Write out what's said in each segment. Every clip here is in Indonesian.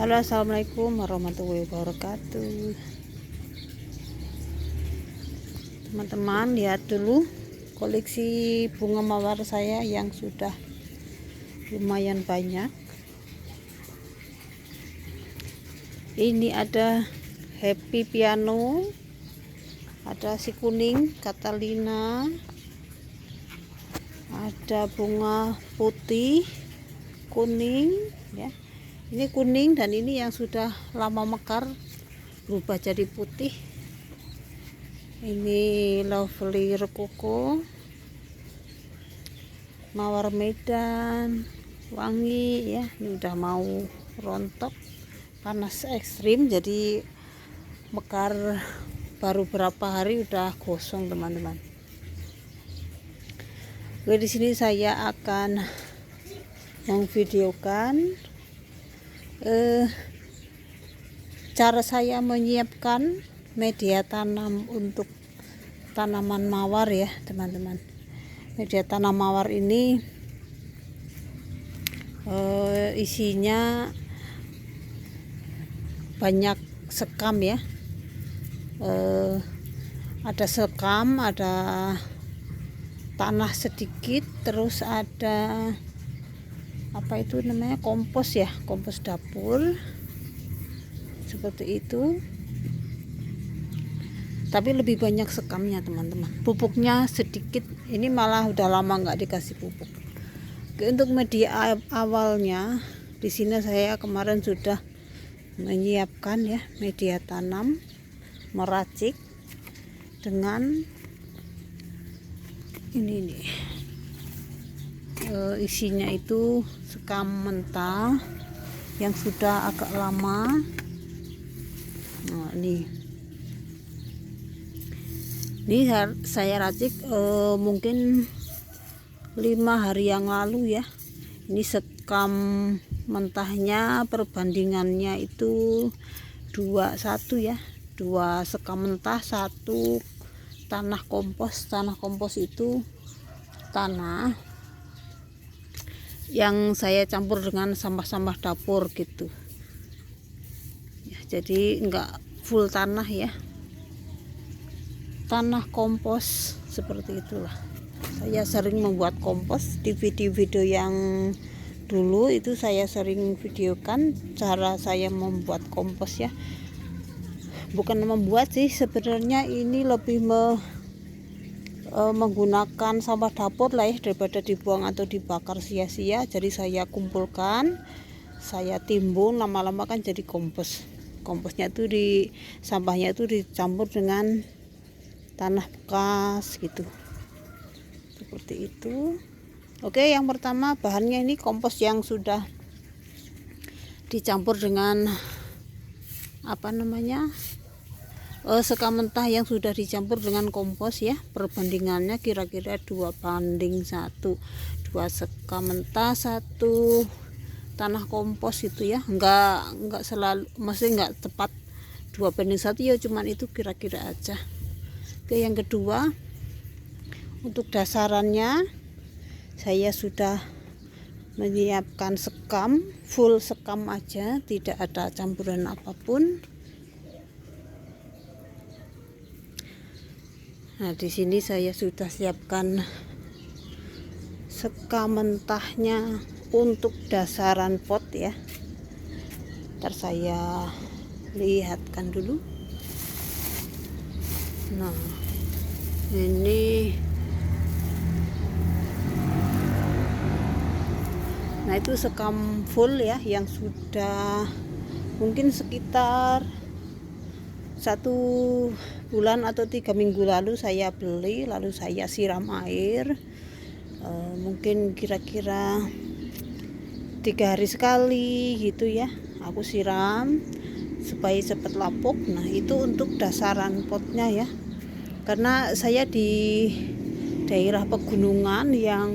Halo, assalamualaikum warahmatullahi wabarakatuh. Teman-teman, lihat dulu koleksi bunga mawar saya yang sudah lumayan banyak. Ini ada Happy Piano, ada si kuning Catalina, ada bunga putih, kuning ya. Ini kuning dan ini yang sudah lama mekar berubah jadi putih. Ini Lovely Rokoko, mawar Medan, wangi ya. Ini udah mau rontok, panas ekstrim jadi mekar baru berapa hari udah gosong teman-teman. Oke, di sini saya akan memvideokan cara saya menyiapkan media tanam untuk tanaman mawar ya teman-teman. Media tanam mawar ini isinya banyak sekam ya, ada sekam, ada tanah sedikit, terus ada apa itu namanya, kompos ya, kompos dapur seperti itu, tapi lebih banyak sekamnya teman-teman. Pupuknya sedikit, ini malah udah lama nggak dikasih pupuk. Untuk media awalnya di sini saya kemarin sudah menyiapkan ya media tanam, meracik dengan ini nih. Isinya itu sekam mentah yang sudah agak lama. Nah, ini saya racik mungkin 5 hari yang lalu ya. Ini sekam mentahnya perbandingannya itu 2:1 ya, 2 sekam mentah, 1 tanah kompos. Tanah kompos itu tanah yang saya campur dengan sampah-sampah dapur gitu ya, jadi enggak full tanah ya, tanah kompos seperti itulah. Saya sering membuat kompos di video-video yang dulu itu, saya sering videokan cara saya membuat kompos ya. Bukan membuat sih sebenarnya, ini lebih menggunakan sampah dapur lah ya, daripada dibuang atau dibakar sia-sia. Jadi saya kumpulkan, saya timbun, lama-lama kan jadi kompos. Komposnya itu sampahnya itu dicampur dengan tanah bekas gitu, seperti itu. Oke, yang pertama bahannya ini kompos yang sudah dicampur dengan apa namanya, sekam mentah yang sudah dicampur dengan kompos ya. Perbandingannya kira-kira 2:1, 2 sekam mentah, 1 tanah kompos itu ya. Enggak selalu, maksudnya enggak tepat 2:1 ya, cuman itu kira-kira aja. Oke, yang kedua, untuk dasarannya saya sudah menyiapkan sekam, full sekam aja, tidak ada campuran apapun. Nah, di sini saya sudah siapkan sekam mentahnya untuk dasaran pot ya. Ntar saya lihatkan dulu. Nah, ini, nah itu sekam full ya, yang sudah mungkin sekitar 1 bulan atau 3 minggu lalu saya beli, lalu saya siram air, mungkin kira-kira 3 hari sekali gitu ya, aku siram supaya cepat lapuk. Nah, itu untuk dasaran potnya ya, karena saya di daerah pegunungan yang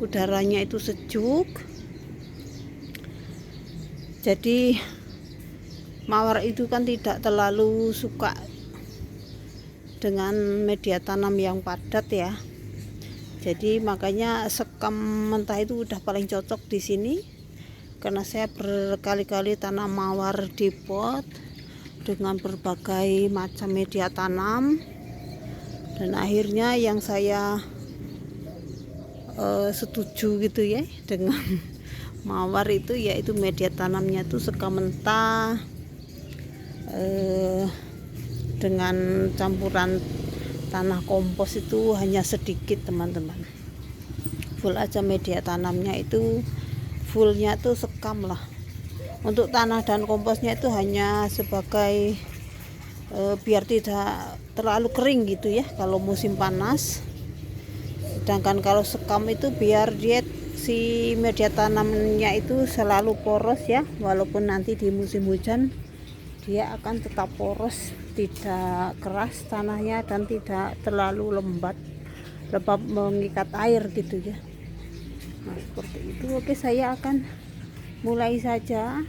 udaranya itu sejuk, jadi mawar itu kan tidak terlalu suka dengan media tanam yang padat ya. Jadi makanya sekam mentah itu udah paling cocok di sini. karena saya berkali-kali tanam mawar di pot dengan berbagai macam media tanam, dan akhirnya yang saya setuju gitu ya dengan mawar itu, yaitu media tanamnya itu sekam mentah dengan campuran tanah kompos itu hanya sedikit teman-teman. Full aja media tanamnya itu, fullnya tuh sekam lah. Untuk tanah dan komposnya itu hanya sebagai biar tidak terlalu kering gitu ya kalau musim panas. Sedangkan kalau sekam itu biar dia si media tanamnya itu selalu poros ya, walaupun nanti di musim hujan dia akan tetap poros, tidak keras tanahnya dan tidak terlalu lembab mengikat air gitu ya. Nah seperti itu. Oke, saya akan mulai saja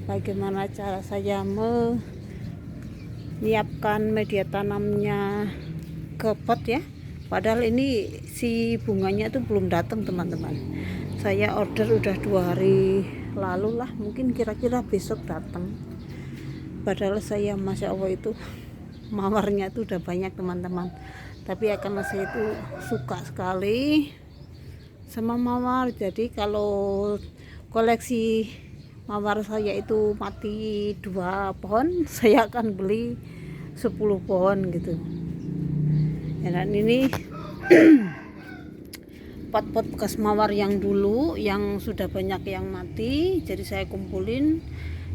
bagaimana cara saya menyiapkan media tanamnya ke pot ya. Padahal ini si bunganya itu belum datang teman-teman. Saya order udah 2 hari lalu lah, mungkin kira-kira besok datang. Padahal saya masya Allah itu mawarnya itu udah banyak teman-teman. Tapi ya karena saya itu suka sekali sama mawar, jadi kalau koleksi mawar saya itu mati 2 pohon, saya akan beli 10 pohon gitu. Ya, dan ini pot-pot bekas mawar yang dulu yang sudah banyak yang mati, jadi saya kumpulin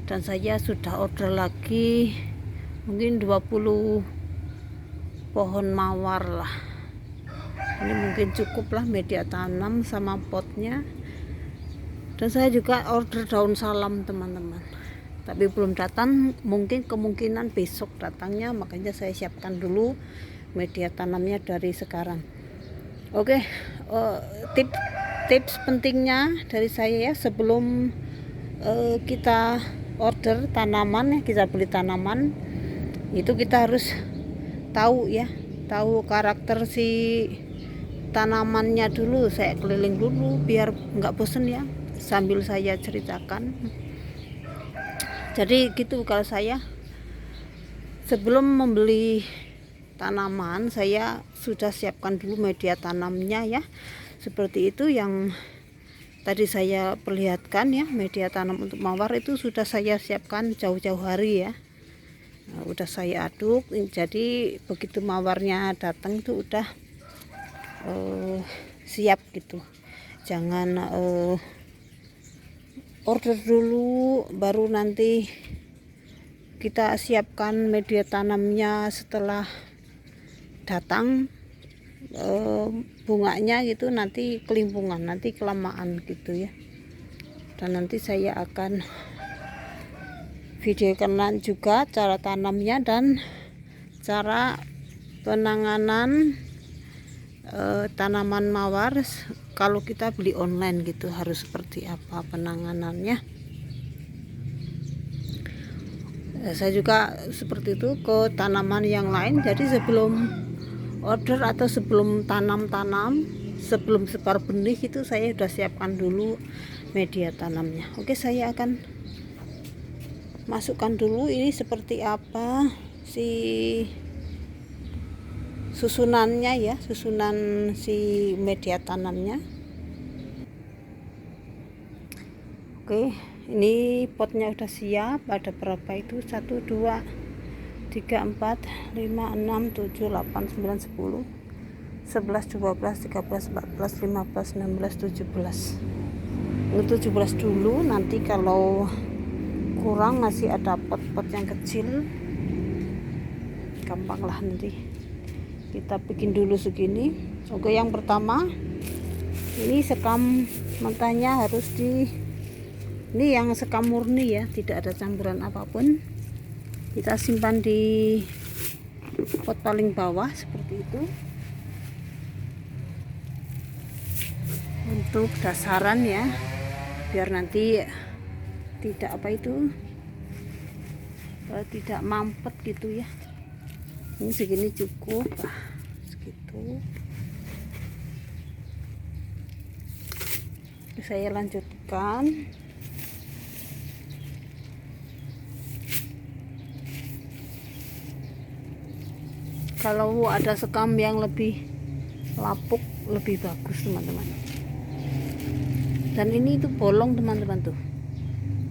dan saya sudah order lagi mungkin 20 pohon mawar lah. Ini mungkin cukup lah media tanam sama potnya. Dan saya juga order daun salam teman-teman, tapi belum datang, mungkin kemungkinan besok datangnya, makanya saya siapkan dulu media tanamnya dari sekarang. Oke, tips pentingnya dari saya ya, sebelum kita order tanaman ya, kita beli tanaman itu kita harus tahu ya, tahu karakter si tanamannya dulu. Saya keliling dulu biar nggak bosen ya sambil saya ceritakan. Jadi gitu, kalau saya sebelum membeli tanaman saya sudah siapkan dulu media tanamnya ya, seperti itu yang tadi saya perlihatkan ya. Media tanam untuk mawar itu sudah saya siapkan jauh-jauh hari ya. Nah, udah saya aduk, jadi begitu mawarnya datang itu udah siap gitu. Jangan order dulu baru nanti kita siapkan media tanamnya setelah datang bunganya gitu, nanti kelimpungan, nanti kelamaan gitu ya. Dan nanti saya akan videokan juga cara tanamnya dan cara penanganan tanaman mawar kalau kita beli online gitu, harus seperti apa penanganannya. Saya juga seperti itu ke tanaman yang lain, jadi sebelum order atau sebelum tanam, sebelum sebar benih itu saya sudah siapkan dulu media tanamnya. Oke, saya akan masukkan dulu ini seperti apa si susunannya ya, susunan si media tanamnya. Oke, ini potnya udah siap. Ada berapa itu? 1, 2, 3, 4, 5, 6, 7, 8, 9, 10, 11, 12, 13, 14, 15, 16, 17, 17 dulu. Nanti kalau kurang masih ada pot-pot yang kecil, gampang lah nanti kita bikin dulu segini. Oke, yang pertama ini sekam mentahnya harus ini yang sekam murni ya, tidak ada campuran apapun. Kita simpan di pot paling bawah seperti itu untuk dasaran ya, biar nanti tidak tidak mampet gitu ya. Ini segini cukup, segitu. Saya lanjutkan Kalau ada sekam yang lebih lapuk lebih bagus teman-teman. Dan ini itu bolong teman-teman, tuh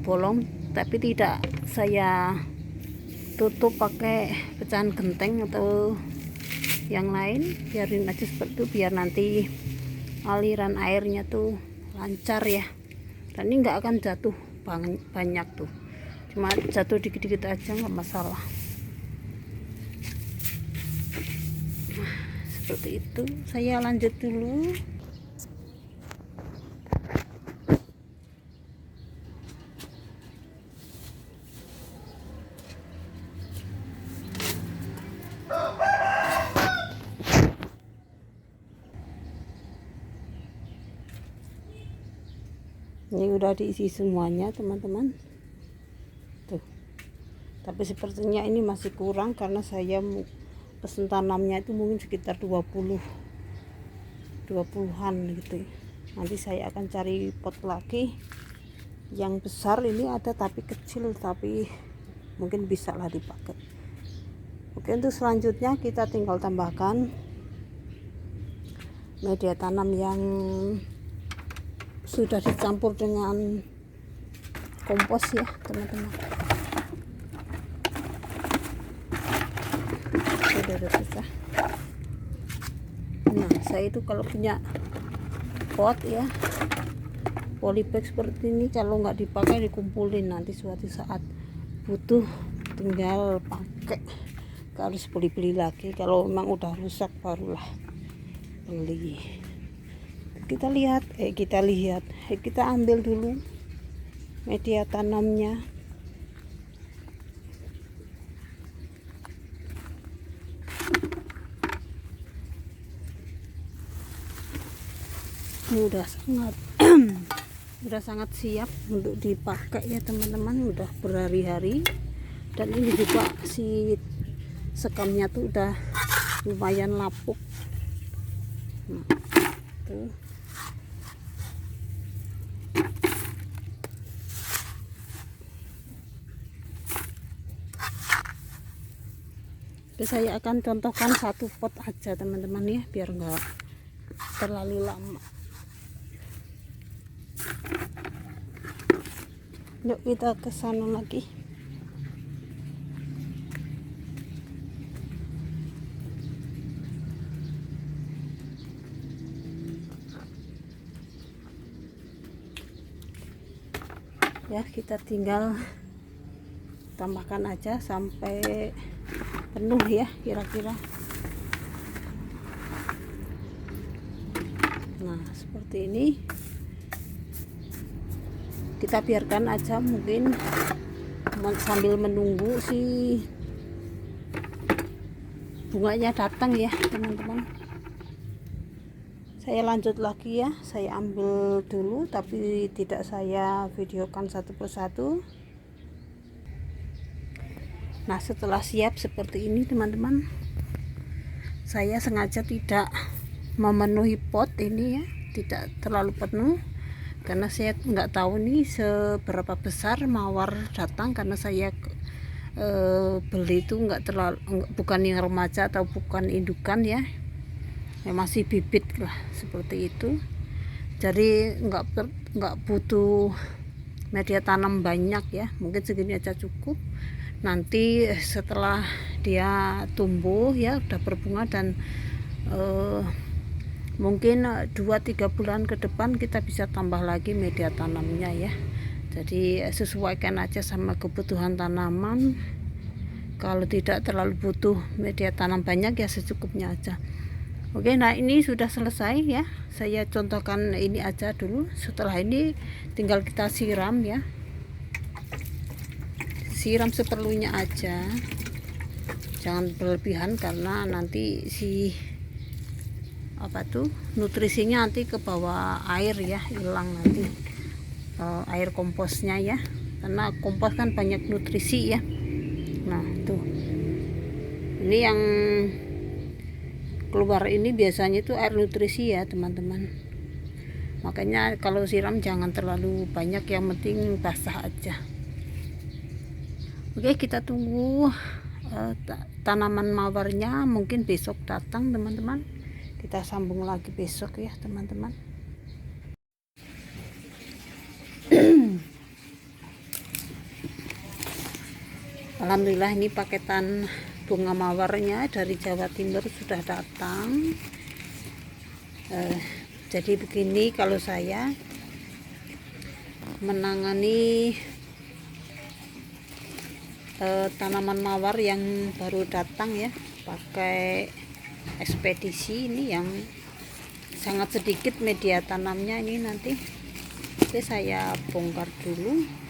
bolong, tapi tidak saya tutup pakai pecahan genteng atau yang lain, biarin aja seperti itu biar nanti aliran airnya tuh lancar ya. Dan ini nggak akan jatuh banyak tuh, cuma jatuh dikit-dikit aja, nggak masalah. Nah, seperti itu. Saya lanjut dulu. Ini udah diisi semuanya teman-teman tuh, tapi sepertinya ini masih kurang karena saya pesen tanamnya itu mungkin sekitar 20-an gitu. Nanti saya akan cari pot lagi yang besar, ini ada tapi kecil, tapi mungkin bisa lah dipakai. Oke, untuk selanjutnya kita tinggal tambahkan media tanam yang sudah dicampur dengan kompos ya teman-teman. Sudah susah. Nah, saya itu kalau punya pot ya, polybag seperti ini, kalau nggak dipakai dikumpulin, nanti suatu saat butuh tinggal pakai, harus beli lagi. Kalau memang udah rusak barulah beli. Kita ambil dulu media tanamnya. Ini udah sangat udah sangat siap untuk dipakai ya teman-teman, udah berhari-hari. Dan ini juga si sekamnya tuh udah lumayan lapuk. Nah, tuh. Oke, saya akan contohkan satu pot aja teman-teman ya, biar enggak terlalu lama. Yuk kita ke sana lagi. Ya, kita tinggal tambahkan aja sampai penuh ya kira-kira. Nah, seperti ini. Kita biarkan aja mungkin sambil menunggu si bunganya datang ya teman-teman. Saya lanjut lagi ya, saya ambil dulu tapi tidak saya videokan satu persatu. Nah, setelah siap seperti ini teman-teman, saya sengaja tidak memenuhi pot ini ya, tidak terlalu penuh, karena saya nggak tahu nih seberapa besar mawar datang, karena saya beli itu nggak terlalu, bukan yang remaja atau bukan indukan ya, masih bibit lah seperti itu. Jadi nggak butuh media tanam banyak ya, mungkin segini aja cukup. Nanti setelah dia tumbuh ya, udah berbunga dan mungkin 2-3 bulan ke depan kita bisa tambah lagi media tanamnya ya. Jadi sesuaikan aja sama kebutuhan tanaman. Kalau tidak terlalu butuh media tanam banyak ya secukupnya aja. Oke, nah ini sudah selesai ya, saya contohkan ini aja dulu. Setelah ini tinggal kita siram ya, siram seperlunya aja, jangan berlebihan karena nanti si nutrisinya nanti ke bawah air ya, hilang nanti air komposnya ya, karena kompos kan banyak nutrisi ya. Nah tuh, ini yang keluar ini biasanya itu air nutrisi ya teman-teman, makanya kalau siram jangan terlalu banyak, yang penting basah aja. Oke, kita tunggu tanaman mawarnya mungkin besok datang teman-teman. Kita sambung lagi besok ya teman-teman. Alhamdulillah ini paketan bunga mawarnya dari Jawa Timur sudah datang. Jadi begini kalau saya menangani tanaman mawar yang baru datang ya, pakai ekspedisi ini yang sangat sedikit media tanamnya ini nanti. Oke, saya bongkar dulu.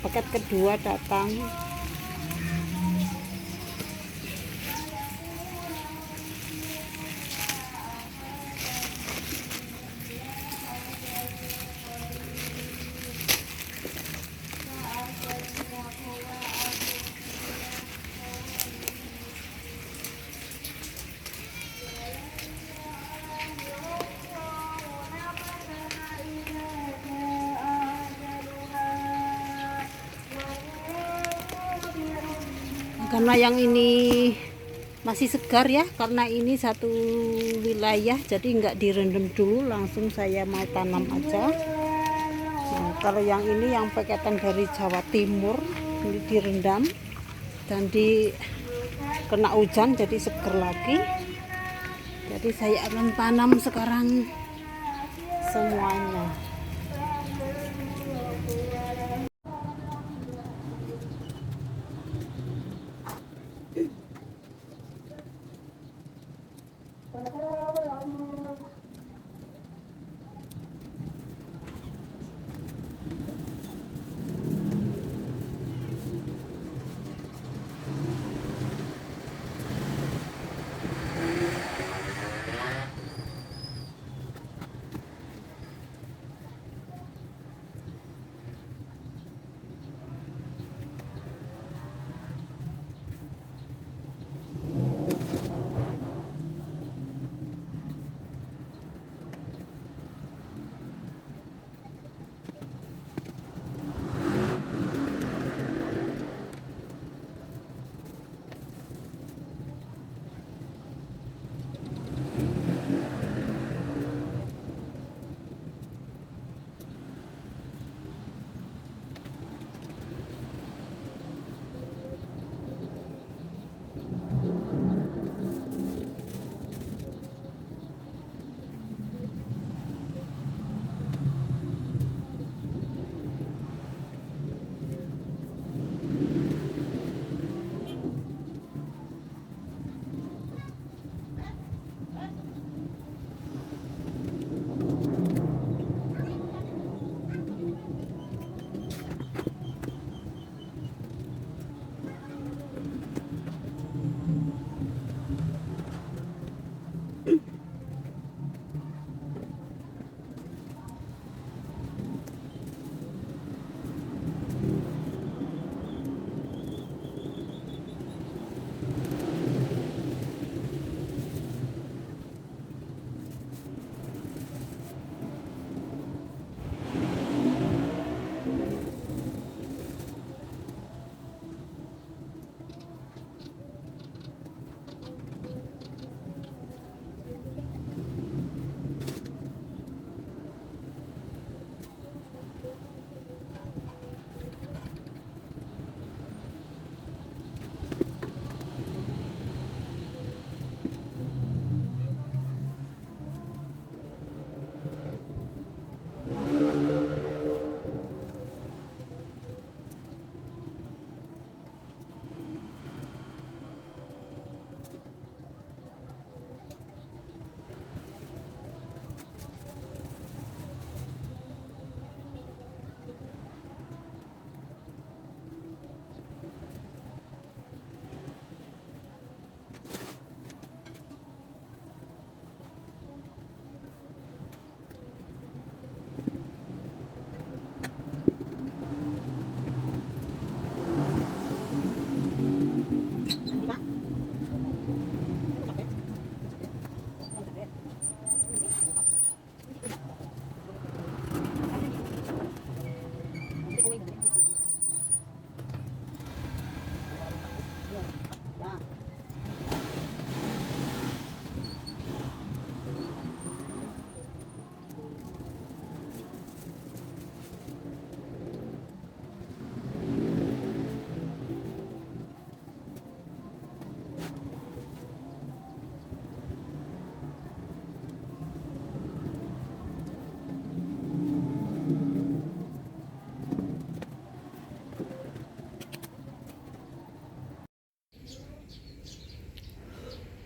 paket kedua datang. Karena yang ini masih segar ya, karena ini satu wilayah jadi nggak direndam dulu, langsung saya mau tanam aja. Nah, kalau yang ini yang paketan dari Jawa Timur ini direndam dan kena hujan jadi segar lagi. Jadi saya akan tanam sekarang semuanya.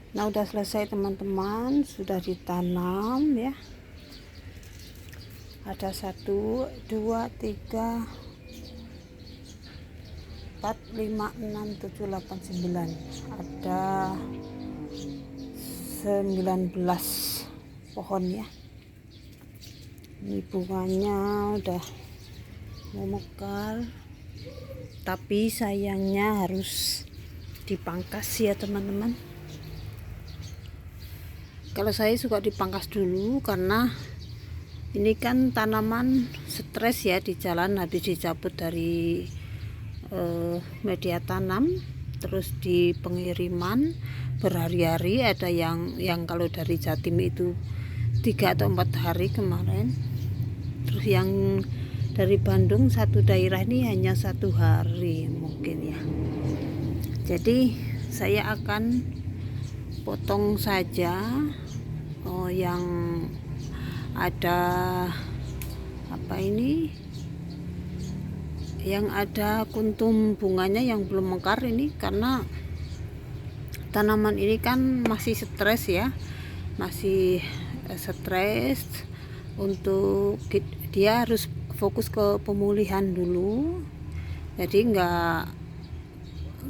Nah, udah selesai teman-teman, sudah ditanam ya. Ada 1, 2, 3, 4, 5, 6, 7, 8, 9. Ada 19 pohon ya. Ini bunganya udah mau mekar, tapi sayangnya harus dipangkas ya teman-teman. Kalau saya suka dipangkas dulu karena ini kan tanaman stres ya di jalan, habis dicabut dari media tanam, terus di pengiriman berhari-hari. Ada yang kalau dari Jatim itu 3 atau 4 hari kemarin, terus yang dari Bandung satu daerah ini hanya 1 hari mungkin ya. Jadi saya akan potong saja yang ada yang ada kuntum bunganya yang belum mekar ini, karena tanaman ini kan masih stres ya, masih stres. Untuk dia harus fokus ke pemulihan dulu, jadi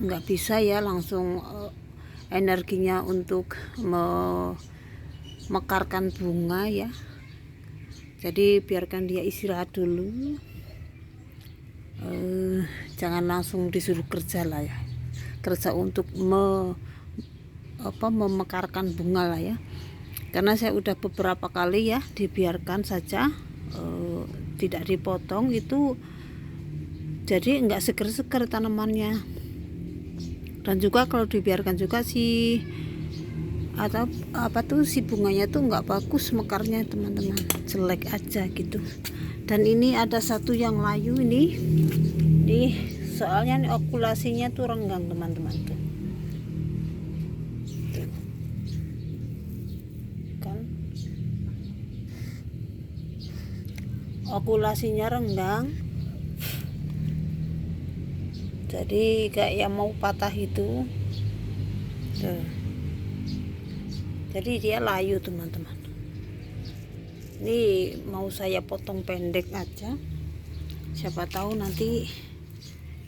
nggak bisa ya langsung energinya untuk mekarkan bunga ya. Jadi biarkan dia istirahat dulu, jangan langsung disuruh kerja lah ya, kerja untuk memekarkan bunga lah ya. Karena saya udah beberapa kali ya dibiarkan saja, tidak dipotong, itu jadi enggak seger-seger tanamannya. Dan juga kalau dibiarkan juga si bunganya tuh enggak bagus mekarnya teman-teman, jelek aja gitu. Dan ini ada satu yang layu ini soalnya nih okulasinya tuh renggang teman-teman tuh. Kan okulasinya renggang, jadi kayak yang mau patah itu tuh. Jadi dia layu teman-teman. Ini mau saya potong pendek aja, siapa tahu nanti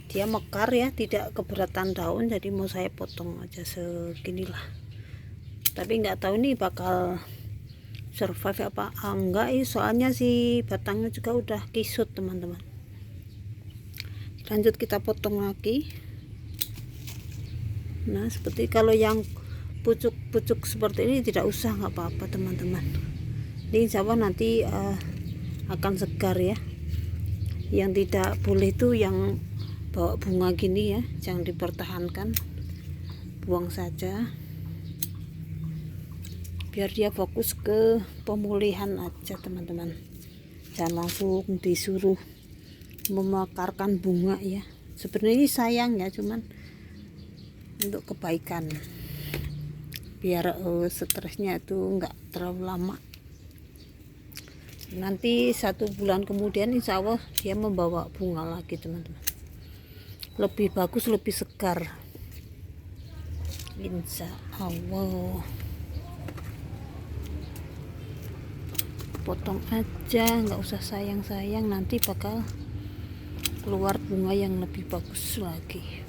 dia mekar ya, tidak keberatan daun. Jadi mau saya potong aja seginilah, tapi nggak tahu nih bakal survive apa enggak ya, soalnya si batangnya juga udah kisut teman-teman. Lanjut kita potong lagi. Nah seperti kalau yang pucuk-pucuk seperti ini tidak usah, nggak apa-apa teman-teman. Ini insya Allah nanti akan segar ya. Yang tidak boleh itu yang bawa bunga gini ya, jangan dipertahankan, buang saja, biar dia fokus ke pemulihan aja teman-teman. Jangan langsung disuruh memekarkan bunga ya. Sebenarnya sayang ya, cuman untuk kebaikan, biar stresnya itu enggak terlalu lama. Nanti 1 bulan kemudian insya Allah dia membawa bunga lagi teman-teman, lebih bagus, lebih segar insya Allah. Potong aja, nggak usah sayang-sayang, nanti bakal keluar bunga yang lebih bagus lagi.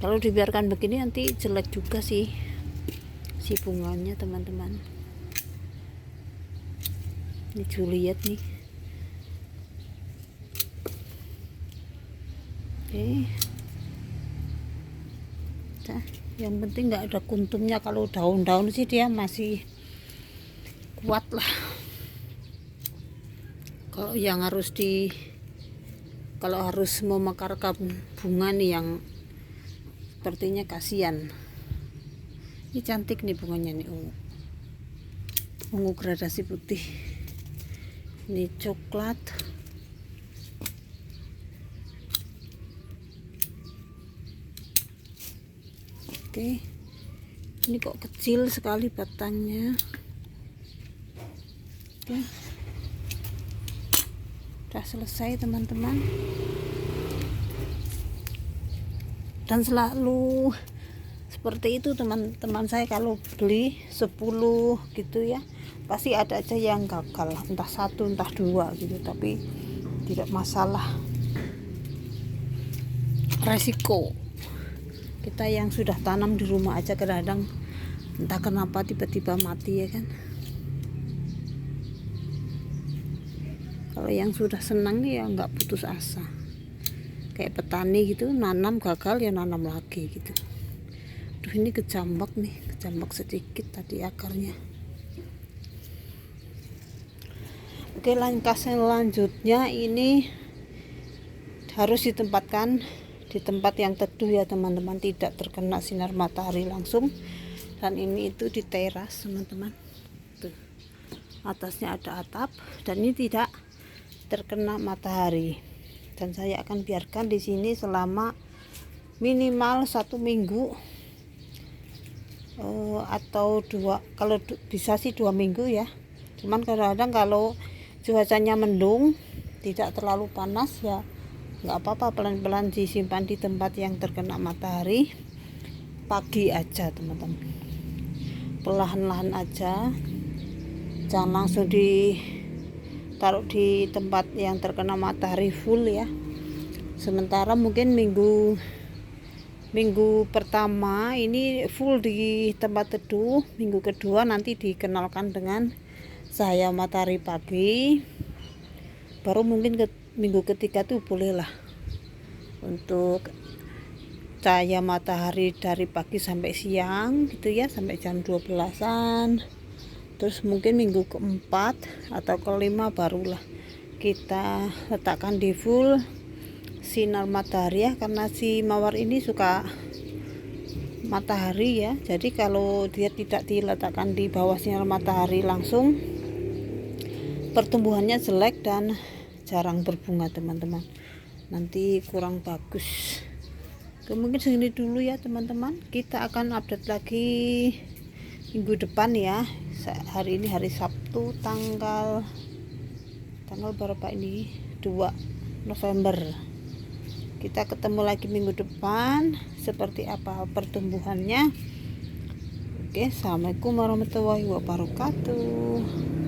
Kalau dibiarkan begini nanti jelek juga sih si bunganya teman-teman. Ini Juliet nih. Oke. Nah, yang penting nggak ada kuntumnya. Kalau daun-daun sih dia masih kuat lah. Kalau yang kalau harus memekarkan bunga nih yang sepertinya kasihan. Ini cantik nih bunganya nih, ungu gradasi putih. Ini coklat. Oke. Ini kok kecil sekali batangnya. Oke. Udah selesai teman-teman. Dan selalu seperti itu teman-teman saya, kalau beli 10 gitu ya, pasti ada aja yang gagal, entah 1 entah 2 gitu, tapi tidak masalah. resiko. Kita yang sudah tanam di rumah aja kadang-kadang entah kenapa tiba-tiba mati ya kan. Kalau yang sudah senang ya nggak putus asa, kayak petani gitu, nanam gagal ya nanam lagi gitu. Duh, ini kejambak nih, kejambak sedikit tadi akarnya. Oke, langkah selanjutnya ini harus ditempatkan di tempat yang teduh ya teman-teman, tidak terkena sinar matahari langsung. Dan ini itu di teras teman-teman, tuh atasnya ada atap dan ini tidak terkena matahari. Dan saya akan biarkan di sini selama minimal 1 minggu atau 2, kalau bisa sih 2 minggu ya. Cuman kadang-kadang kalau cuacanya mendung, tidak terlalu panas ya nggak apa-apa, pelan-pelan disimpan di tempat yang terkena matahari. Pagi aja teman-teman, perlahan-lahan aja, jangan langsung ditaruh di tempat yang terkena matahari full ya. Sementara mungkin minggu pertama ini full di tempat teduh, minggu kedua nanti dikenalkan dengan cahaya matahari pagi, baru mungkin minggu ketiga tuh bolehlah untuk cahaya matahari dari pagi sampai siang gitu ya, sampai jam 12-an. Terus mungkin minggu keempat atau kelima barulah kita letakkan di full sinar matahari ya, karena si mawar ini suka matahari ya. Jadi kalau dia tidak diletakkan di bawah sinar matahari langsung, pertumbuhannya jelek dan jarang berbunga teman-teman, nanti kurang bagus. Mungkin segini dulu ya teman-teman, kita akan update lagi minggu depan ya. Hari ini hari Sabtu, tanggal berapa ini, 2 November. Kita ketemu lagi minggu depan, seperti apa pertumbuhannya. Oke, assalamualaikum warahmatullahi wabarakatuh.